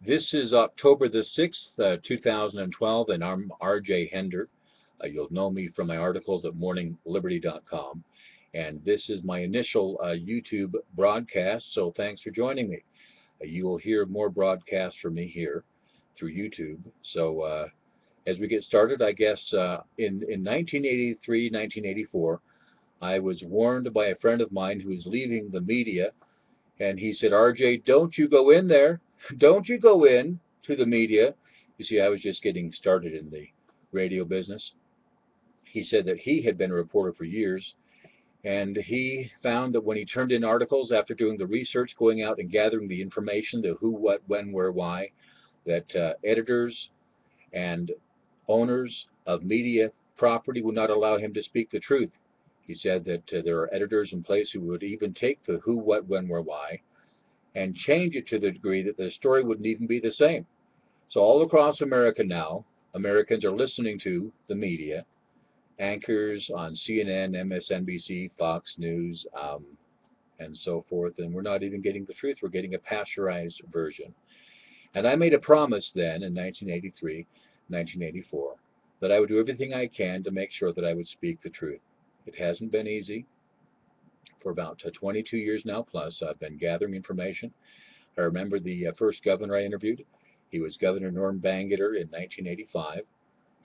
This is October the 6th, 2012, and I'm R J Hender. You'll know me from my articles at morningliberty.com. And this is my initial YouTube broadcast, so thanks for joining me. You will hear more broadcasts from me here through YouTube. So as we get started, I guess in 1983, 1984, I was warned by a friend of mine who was leaving the media, and he said, RJ, don't you go in there. Don't you go in to the media. You see, I was just getting started in the radio business. He said that he had been a reporter for years, and he found that when he turned in articles after doing the research, going out and gathering the information, the who, what, when, where, why, that editors and owners of media property would not allow him to speak the truth. He said that there are editors in place who would even take the who, what, when, where, why and change it to the degree that the story wouldn't even be the same. So all across America now, Americans are listening to the media, anchors on CNN, MSNBC, Fox News, and so forth, and we're not even getting the truth. We're getting a pasteurized version. And I made a promise then in 1983, 1984, that I would do everything I can to make sure that I would speak the truth. It hasn't been easy. For about 22 years now plus, I've been gathering information. I remember the first governor I interviewed. He was Governor Norm Bangerter in 1985,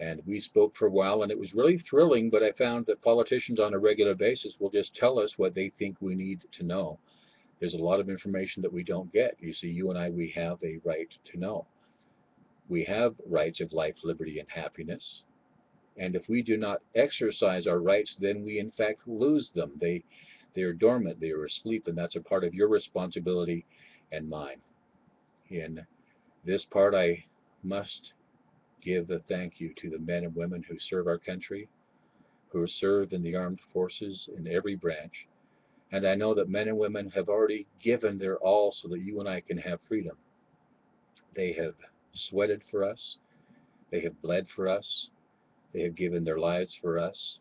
and we spoke for a while, and it was really thrilling, but I found that politicians on a regular basis will just tell us what they think we need to know. There's a lot of information that we don't get. You see, you and I, we have a right to know. We have rights of life, liberty, and happiness. And if we do not exercise our rights, then we in fact lose them. They are dormant, they are asleep, and that's a part of your responsibility and mine. In this part, I must give a thank you to the men and women who serve our country, who serve in the armed forces in every branch. And I know that men and women have already given their all so that you and I can have freedom. They have sweated for us, they have bled for us, they have given their lives for us,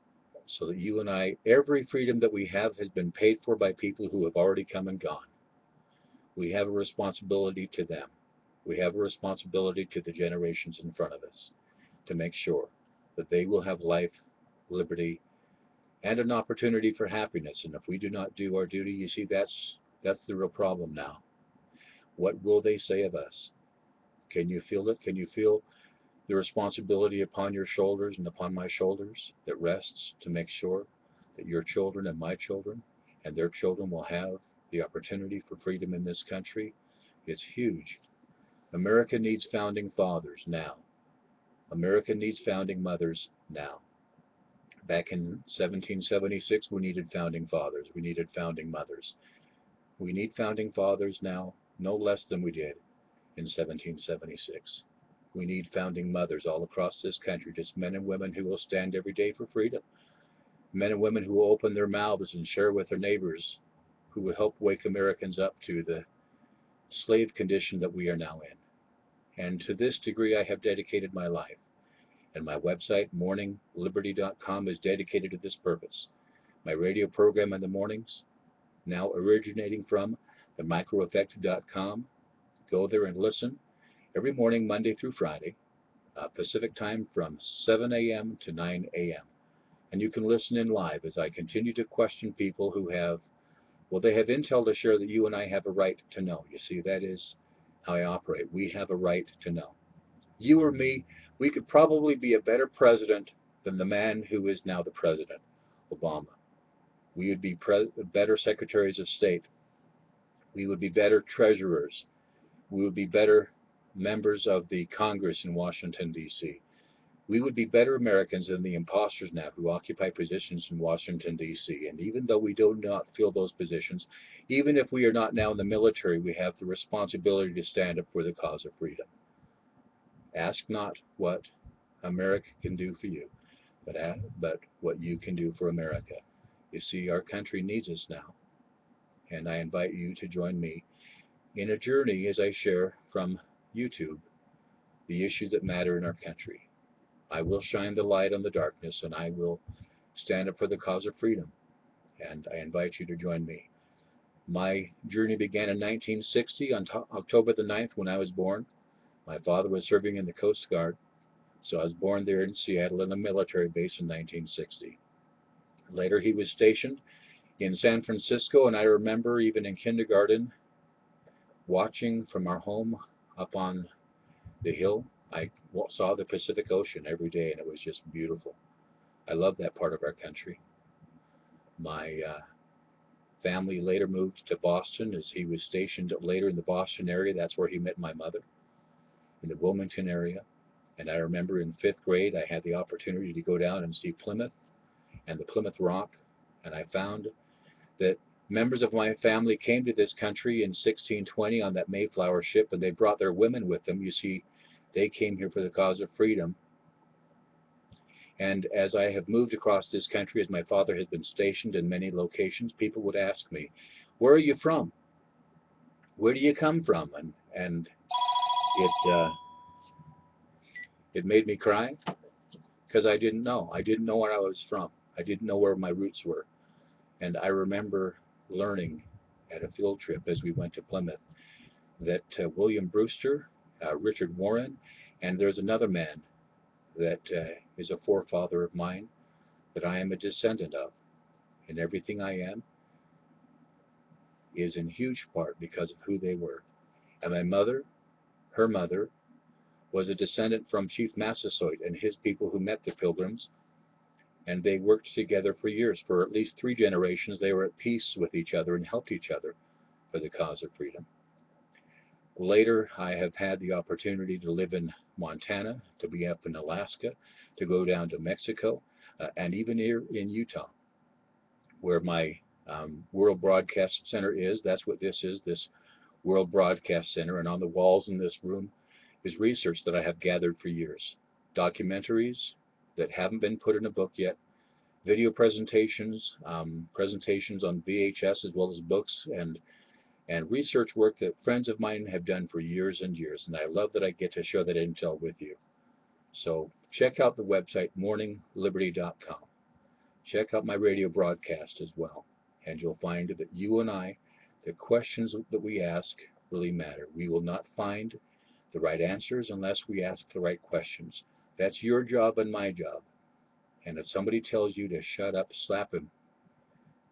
so that you and I, every freedom that we have has been paid for by people who have already come and gone. We have a responsibility to them. We have a responsibility to the generations in front of us to make sure that they will have life, liberty, and an opportunity for happiness. And if we do not do our duty, you see, that's the real problem now. What will they say of us? Can you feel it? Can you feel the responsibility upon your shoulders and upon my shoulders that rests to make sure that your children and my children and their children will have the opportunity for freedom in this country? It's huge. America needs founding fathers now. America needs founding mothers now. Back in 1776, we needed founding fathers. We needed founding mothers. We need founding fathers now, no less than we did in 1776. We need founding mothers all across this country, just men and women who will stand every day for freedom. Men and women who will open their mouths and share with their neighbors, who will help wake Americans up to the slave condition that we are now in. And to this degree, I have dedicated my life. And my website, morningliberty.com, is dedicated to this purpose. My radio program in the mornings, now originating from themicroeffect.com. Go there and listen every morning, Monday through Friday, Pacific time from 7 a.m. to 9 a.m. And you can listen in live as I continue to question people who have, well, they have intel to share that you and I have a right to know. You see, that is how I operate. We have a right to know. You or me, we could probably be a better president than the man who is now the president, Obama. We would be better secretaries of state. We would be better treasurers. We would be better members of the Congress in Washington, D.C. We would be better Americans than the imposters now who occupy positions in Washington, D.C. And even though we do not fill those positions, even if we are not now in the military, we have the responsibility to stand up for the cause of freedom. Ask not what America can do for you, but what you can do for America. You see, our country needs us now. And I invite you to join me in a journey as I share from YouTube the issues that matter in our country. I will shine the light on the darkness, and I will stand up for the cause of freedom. And I invite you to join me. My journey began in 1960 on October the 9th when I was born. My father was serving in the Coast Guard, so I was born there in Seattle in a military base in 1960. Later, he was stationed in San Francisco, and I remember even in kindergarten watching from our home up on the hill. I saw the Pacific Ocean every day, and it was just beautiful. I love that part of our country. My family later moved to Boston as he was stationed later in the Boston area. That's where he met my mother, in the Wilmington area. And I remember in 5th grade, I had the opportunity to go down and see Plymouth and the Plymouth Rock. And I found that members of my family came to this country in 1620 on that Mayflower ship, and they brought their women with them. You see, they came here for the cause of freedom. And as I have moved across this country, as my father has been stationed in many locations, people would ask me, "Where are you from? Where do you come from?" And it made me cry because I didn't know. I didn't know where I was from. I didn't know where my roots were. And I remember learning at a field trip as we went to Plymouth that William Brewster, Richard Warren, and there's another man that is a forefather of mine that I am a descendant of. And everything I am is in huge part because of who they were. And my mother, her mother, was a descendant from Chief Massasoit and his people who met the Pilgrims, and they worked together for years. For at least 3 generations, they were at peace with each other and helped each other for the cause of freedom. Later, I have had the opportunity to live in Montana, to be up in Alaska, to go down to Mexico, and even here in Utah, where my World Broadcast Center is. That's what this is, this World Broadcast Center. And on the walls in this room is research that I have gathered for years. Documentaries that haven't been put in a book yet, video presentations, presentations on VHS as well as books, and research work that friends of mine have done for years and years. And I love that I get to share that intel with you. So check out the website, morningliberty.com. Check out my radio broadcast as well. And you'll find that you and I, the questions that we ask really matter. We will not find the right answers unless we ask the right questions. That's your job and my job. And if somebody tells you to shut up, slap him.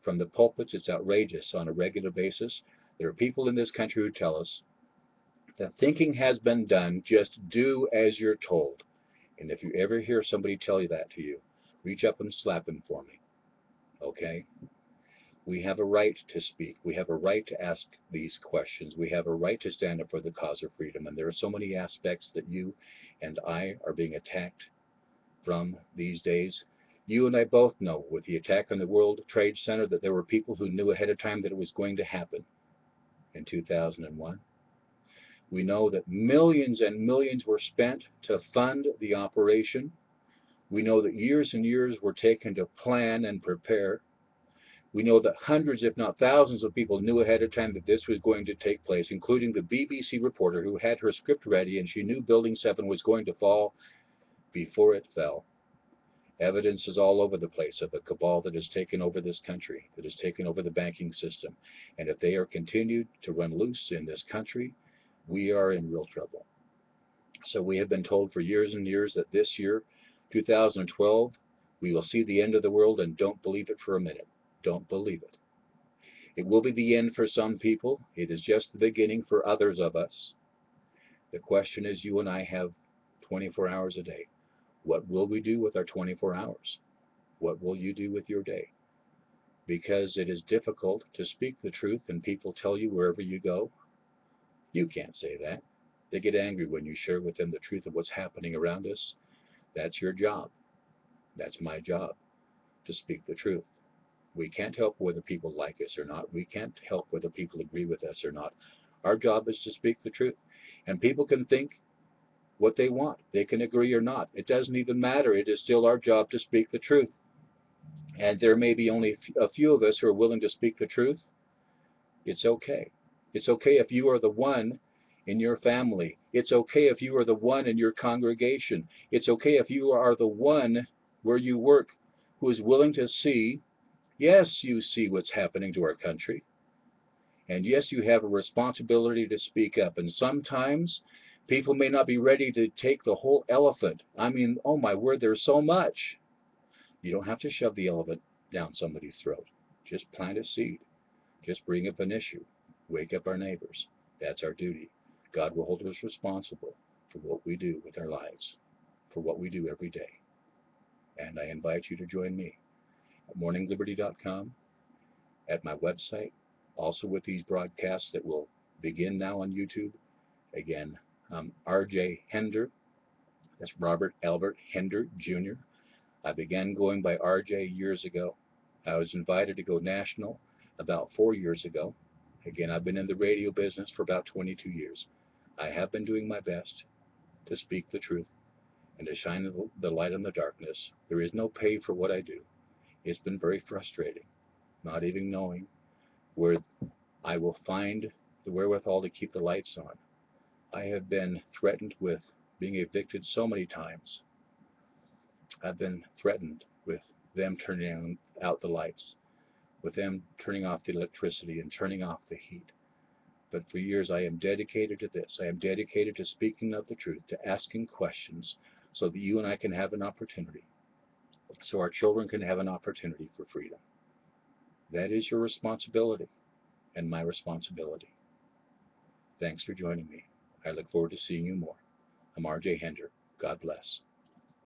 From the pulpits, it's outrageous on a regular basis. There are people in this country who tell us that thinking has been done, just do as you're told. And if you ever hear somebody tell you that to you, reach up and slap him for me. Okay? We have a right to speak. We have a right to ask these questions. We have a right to stand up for the cause of freedom. And there are so many aspects that you and I are being attacked from these days. You and I both know with the attack on the World Trade Center that there were people who knew ahead of time that it was going to happen in 2001. We know that millions and millions were spent to fund the operation. We know that years and years were taken to plan and prepare. We know that hundreds, if not thousands, of people knew ahead of time that this was going to take place, including the BBC reporter who had her script ready, and she knew Building 7 was going to fall before it fell. Evidence is all over the place of a cabal that has taken over this country, that has taken over the banking system. And if they are continued to run loose in this country, we are in real trouble. So we have been told for years and years that this year, 2012, we will see the end of the world, and don't believe it for a minute. Don't believe it. It will be the end for some people. It is just the beginning for others of us. The question is, you and I have 24 hours a day. What will we do with our 24 hours? What will you do with your day? Because it is difficult to speak the truth, and people tell you wherever you go, you can't say that. They get angry when you share with them the truth of what's happening around us. That's your job. That's my job, to speak the truth. We can't help whether people like us or not. We can't help whether people agree with us or not. Our job is to speak the truth. And people can think what they want. They can agree or not. It doesn't even matter. It is still our job to speak the truth. And there may be only a few of us who are willing to speak the truth. It's okay. It's okay if you are the one in your family. It's okay if you are the one in your congregation. It's okay if you are the one where you work who is willing to see. Yes, you see what's happening to our country. And yes, you have a responsibility to speak up. And sometimes people may not be ready to take the whole elephant. I mean, oh my word, there's so much. You don't have to shove the elephant down somebody's throat. Just plant a seed. Just bring up an issue. Wake up our neighbors. That's our duty. God will hold us responsible for what we do with our lives, for what we do every day. And I invite you to join me at morningliberty.com, at my website, also with these broadcasts that will begin now on YouTube. Again, I'm R J Hender. That's Robert Albert Hender, Jr. I began going by RJ years ago. I was invited to go national about 4 years ago. Again, I've been in the radio business for about 22 years. I have been doing my best to speak the truth and to shine the light on the darkness. There is no pay for what I do. It's been very frustrating, not even knowing where I will find the wherewithal to keep the lights on. I have been threatened with being evicted so many times. I've been threatened with them turning out the lights, with them turning off the electricity and turning off the heat. But for years I am dedicated to this. I am dedicated to speaking of the truth, to asking questions so that you and I can have an opportunity, so our children can have an opportunity for freedom. That is your responsibility and my responsibility. Thanks for joining me. I look forward to seeing you more. I'm R J Hender. God bless.